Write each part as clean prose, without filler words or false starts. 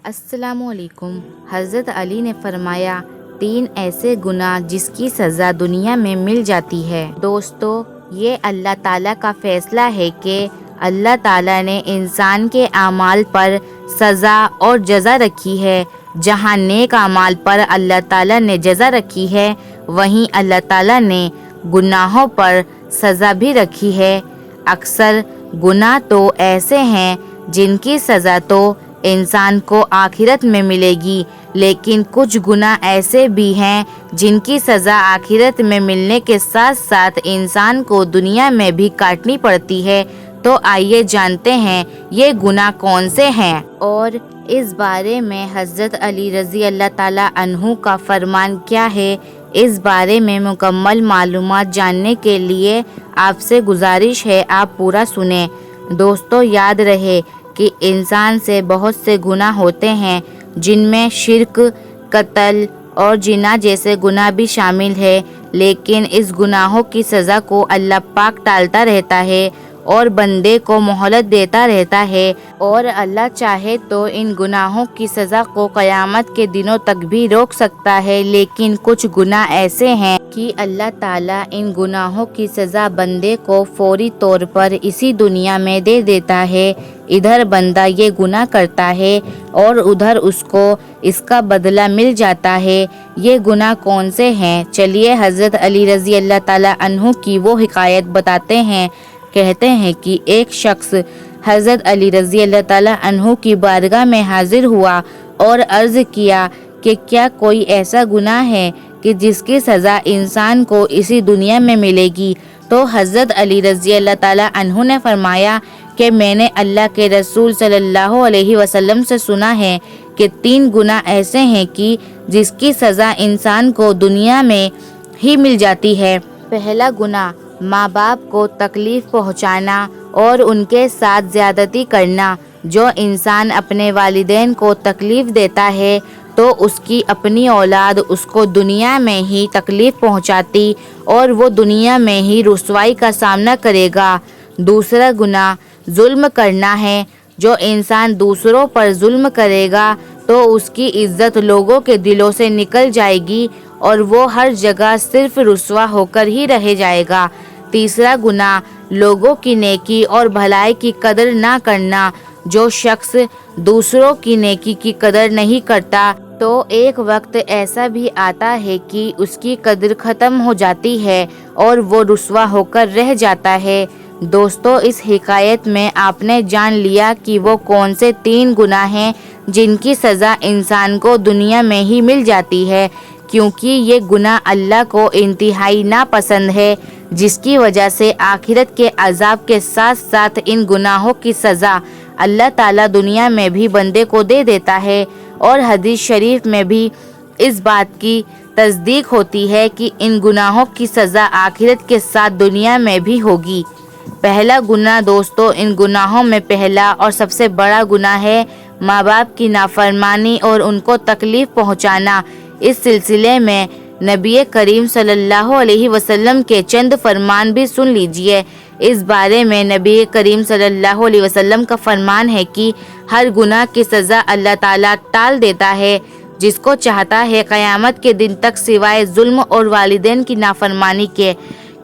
السلام علیکم۔ حضرت علی نے فرمایا 3 ایسے گناہ جس کی سزا دنیا میں مل جاتی ہے۔ دوستو، یہ اللہ تعالیٰ کا فیصلہ ہے کہ اللہ تعالیٰ نے انسان کے اعمال پر سزا اور جزا رکھی ہے۔ جہاں نیک اعمال پر اللہ تعالیٰ نے جزا رکھی ہے، وہیں اللہ تعالیٰ نے گناہوں پر سزا بھی رکھی ہے۔ اکثر گناہ تو ایسے ہیں جن کی سزا تو انسان کو آخرت میں ملے گی، لیکن کچھ گناہ ایسے بھی ہیں جن کی سزا آخرت میں ملنے کے ساتھ ساتھ انسان کو دنیا میں بھی کاٹنی پڑتی ہے۔ تو آئیے جانتے ہیں یہ گناہ کون سے ہیں، اور اس بارے میں حضرت علی رضی اللہ تعالیٰ عنہ کا فرمان کیا ہے۔ اس بارے میں مکمل معلومات جاننے کے لیے آپ سے گزارش ہے آپ پورا سنیں۔ دوستو، یاد رہے کہ انسان سے بہت سے گناہ ہوتے ہیں، جن میں شرک، قتل اور زنا جیسے گناہ بھی شامل ہے، لیکن اس گناہوں کی سزا کو اللہ پاک ٹالتا رہتا ہے اور بندے کو مہلت دیتا رہتا ہے، اور اللہ چاہے تو ان گناہوں کی سزا کو قیامت کے دنوں تک بھی روک سکتا ہے۔ لیکن کچھ گناہ ایسے ہیں کہ اللہ تعالیٰ ان گناہوں کی سزا بندے کو فوری طور پر اسی دنیا میں دے دیتا ہے۔ ادھر بندہ یہ گناہ کرتا ہے اور ادھر اس کو اس کا بدلہ مل جاتا ہے۔ یہ گناہ کون سے ہیں؟ چلیے حضرت علی رضی اللہ تعالیٰ عنہ کی وہ حکایت بتاتے ہیں۔ کہتے ہیں کہ ایک شخص حضرت علی رضی اللہ تعالیٰ عنہ کی بارگاہ میں حاضر ہوا اور عرض کیا کہ کیا کوئی ایسا گناہ ہے کہ جس کی سزا انسان کو اسی دنیا میں ملے گی؟ تو حضرت علی رضی اللہ تعالیٰ عنہ نے فرمایا کہ میں نے اللہ کے رسول صلی اللہ علیہ وسلم سے سنا ہے کہ 3 گناہ ایسے ہیں کہ جس کی سزا انسان کو دنیا میں ہی مل جاتی ہے۔ پہلا گناہ ماں باپ کو تکلیف پہنچانا اور ان کے ساتھ زیادتی کرنا۔ جو انسان اپنے والدین کو تکلیف دیتا ہے تو اس کی اپنی اولاد اس کو دنیا میں ہی تکلیف پہنچاتی اور وہ دنیا میں ہی رسوائی کا سامنا کرے گا۔ دوسرا گناہ ظلم کرنا ہے۔ جو انسان دوسروں پر ظلم کرے گا تو اس کی عزت لوگوں کے دلوں سے نکل جائے گی اور وہ ہر جگہ صرف رسوا ہو کر ہی رہ جائے گا۔ تیسرا گناہ لوگوں کی نیکی اور بھلائی کی قدر نہ کرنا۔ جو شخص دوسروں کی نیکی کی قدر نہیں کرتا تو ایک وقت ایسا بھی آتا ہے کہ اس کی قدر ختم ہو جاتی ہے اور وہ رسوا ہو کر رہ جاتا ہے۔ دوستو، اس حکایت میں آپ نے جان لیا کہ وہ کون سے 3 گناہ ہیں جن کی سزا انسان کو دنیا میں ہی مل جاتی ہے، کیونکہ یہ گناہ اللہ کو انتہائی ناپسند ہے، جس کی وجہ سے آخرت کے عذاب کے ساتھ ساتھ ان گناہوں کی سزا اللہ تعالیٰ دنیا میں بھی بندے کو دے دیتا ہے۔ اور حدیث شریف میں بھی اس بات کی تصدیق ہوتی ہے کہ ان گناہوں کی سزا آخرت کے ساتھ دنیا میں بھی ہوگی۔ پہلا گناہ دوستو، ان گناہوں میں پہلا اور سب سے بڑا گناہ ہے ماں باپ کی نافرمانی اور ان کو تکلیف پہنچانا۔ اس سلسلے میں نبی کریم صلی اللہ علیہ وسلم کے چند فرمان بھی سن لیجئے۔ اس بارے میں نبی کریم صلی اللہ علیہ وسلم کا فرمان ہے کہ ہر گناہ کی سزا اللہ تعالیٰ ٹال دیتا ہے، جس کو چاہتا ہے قیامت کے دن تک، سوائے ظلم اور والدین کی نافرمانی کے،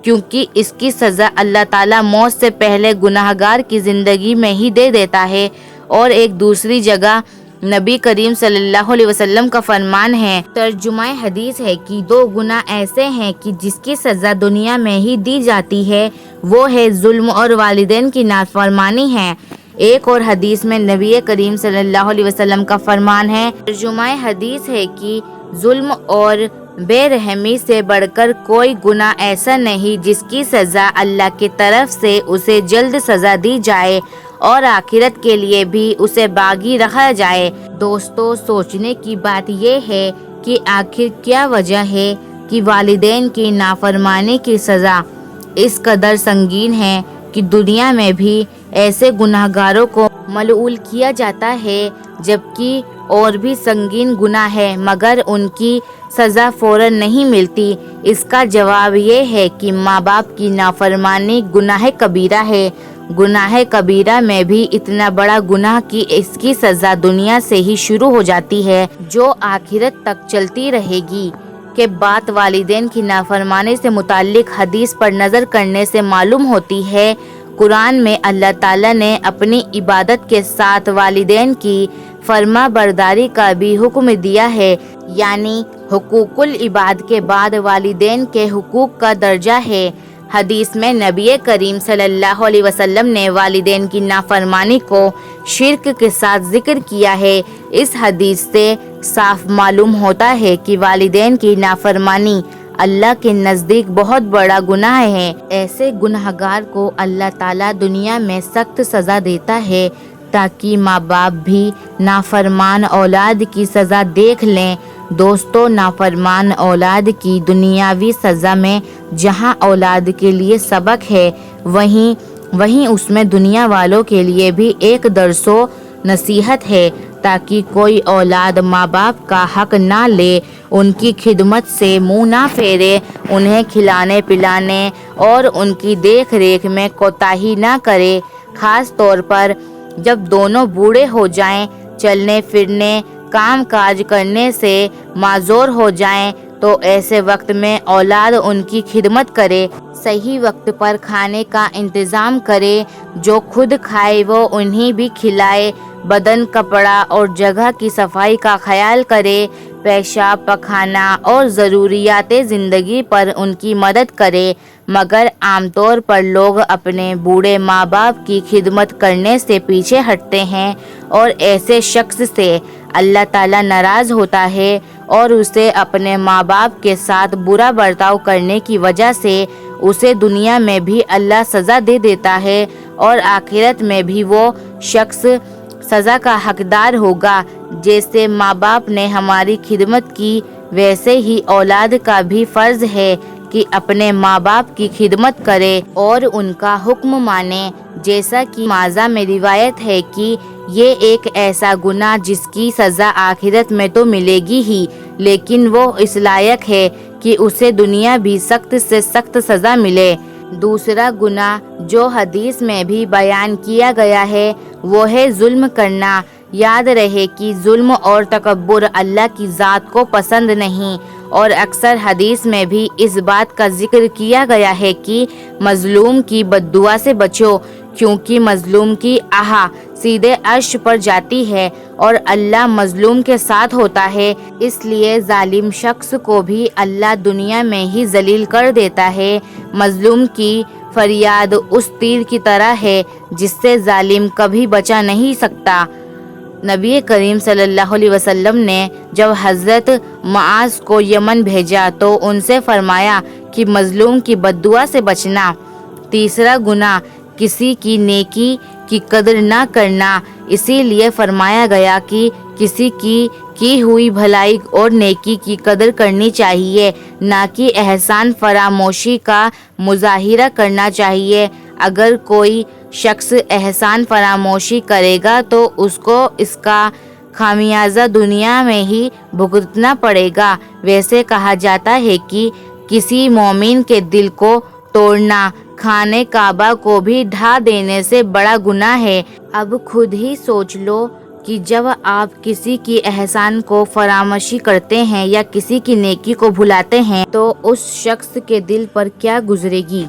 کیونکہ اس کی سزا اللہ تعالیٰ موت سے پہلے گناہگار کی زندگی میں ہی دے دیتا ہے۔ اور ایک دوسری جگہ نبی کریم صلی اللہ علیہ وسلم کا فرمان ہے، ترجمہ حدیث ہے کہ 2 گناہ ایسے ہیں کہ جس کی سزا دنیا میں ہی دی جاتی ہے، وہ ہے ظلم اور والدین کی نافرمانی ہے۔ ایک اور حدیث میں نبی کریم صلی اللہ علیہ وسلم کا فرمان ہے، ترجمہ حدیث ہے کہ ظلم اور بے رحمی سے بڑھ کر کوئی گناہ ایسا نہیں جس کی سزا اللہ کی طرف سے اسے جلد سزا دی جائے اور آخرت کے لیے بھی اسے باقی رکھا جائے۔ دوستو، سوچنے کی بات یہ ہے کہ آخر کیا وجہ ہے کہ والدین کی نافرمانی کی سزا اس قدر سنگین ہے کہ دنیا میں بھی ایسے گناہگاروں کو ملعون کیا جاتا ہے، جبکہ اور بھی سنگین گناہ ہے مگر ان کی سزا فوراً نہیں ملتی۔ اس کا جواب یہ ہے کہ ماں باپ کی نافرمانی گناہ کبیرہ ہے گناہ کبیرہ میں بھی اتنا بڑا گناہ کہ اس کی سزا دنیا سے ہی شروع ہو جاتی ہے، جو آخرت تک چلتی رہے گی۔ کہ بات والدین کی نافرمانی سے متعلق حدیث پر نظر کرنے سے معلوم ہوتی ہے، قرآن میں اللہ تعالیٰ نے اپنی عبادت کے ساتھ والدین کی فرما برداری کا بھی حکم دیا ہے، یعنی حقوق العباد کے بعد والدین کے حقوق کا درجہ ہے۔ حدیث میں نبی کریم صلی اللہ علیہ وسلم نے والدین کی نافرمانی کو شرک کے ساتھ ذکر کیا ہے۔ اس حدیث سے صاف معلوم ہوتا ہے کہ والدین کی نافرمانی اللہ کے نزدیک بہت بڑا گناہ ہے۔ ایسے گنہگار کو اللہ تعالیٰ دنیا میں سخت سزا دیتا ہے تاکہ ماں باپ بھی نافرمان اولاد کی سزا دیکھ لیں۔ دوستو، نافرمان اولاد کی دنیاوی سزا میں جہاں اولاد کے لیے سبق ہے، وہیں اس میں دنیا والوں کے لیے بھی ایک درس و نصیحت ہے، تاکہ کوئی اولاد ماں باپ کا حق نہ لے، ان کی خدمت سے منہ نہ پھیرے، انہیں کھلانے پلانے اور ان کی دیکھ ریکھ میں کوتاہی نہ کرے۔ خاص طور پر جب دونوں بوڑھے ہو جائیں، چلنے پھرنے کام کاج کرنے سے معذور ہو جائیں، تو ایسے وقت میں اولاد ان کی خدمت کرے، صحیح وقت پر کھانے کا انتظام کرے، جو خود کھائے وہ انہیں بھی کھلائے، بدن، کپڑا اور جگہ کی صفائی کا خیال کرے، پیشاب پخانہ اور ضروریات زندگی پر ان کی مدد کرے۔ مگر عام طور پر لوگ اپنے بوڑھے ماں باپ کی خدمت کرنے سے پیچھے ہٹتے ہیں، اور ایسے شخص سے اللہ تعالیٰ ناراض ہوتا ہے اور اسے اپنے ماں باپ کے ساتھ برا برتاؤ کرنے کی وجہ سے اسے دنیا میں بھی اللہ سزا دے دیتا ہے، اور آخرت میں بھی وہ شخص سزا کا حقدار ہوگا۔ جیسے ماں باپ نے ہماری خدمت کی، ویسے ہی اولاد کا بھی فرض ہے کہ اپنے ماں باپ کی خدمت کرے اور ان کا حکم مانے۔ جیسا کہ ماضی میں روایت ہے کہ یہ ایک ایسا گناہ جس کی سزا آخرت میں تو ملے گی ہی، لیکن وہ اس لائق ہے کہ اسے دنیا بھی سخت سے سخت سزا ملے۔ دوسرا گناہ جو حدیث میں بھی بیان کیا گیا ہے وہ ہے ظلم کرنا۔ یاد رہے کہ ظلم اور تکبر اللہ کی ذات کو پسند نہیں، اور اکثر حدیث میں بھی اس بات کا ذکر کیا گیا ہے کہ مظلوم کی بد دعا سے بچو، کیونکہ مظلوم کی آہ سیدھے عرش پر جاتی ہے اور اللہ مظلوم کے ساتھ ہوتا ہے۔ اس لیے ظالم شخص کو بھی اللہ دنیا میں ہی ذلیل کر دیتا ہے۔ مظلوم کی فریاد اس تیر کی طرح ہے جس سے ظالم کبھی بچا نہیں سکتا۔ نبی کریم صلی اللہ علیہ وسلم نے جب حضرت معاذ کو یمن بھیجا تو ان سے فرمایا کہ مظلوم کی بد دعا سے بچنا۔ تیسرا گناہ کسی کی نیکی کی قدر نہ کرنا۔ اسی لیے فرمایا گیا کہ کسی کی ہوئی بھلائی اور نیکی کی قدر کرنی چاہیے، نہ کہ احسان فراموشی کا مظاہرہ کرنا چاہیے۔ اگر کوئی شخص احسان فراموشی کرے گا تو اس کو اس کا خمیازہ دنیا میں ہی بھگتنا پڑے گا۔ ویسے کہا جاتا ہے کہ کسی مومن کے دل کو توڑنا خانہ کعبہ کو بھی ڈھا دینے سے بڑا گناہ ہے۔ اب خود ہی سوچ لو کہ جب آپ کسی کی احسان کو فراموشی کرتے ہیں یا کسی کی نیکی کو بھلاتے ہیں تو اس شخص کے دل پر کیا گزرے گی۔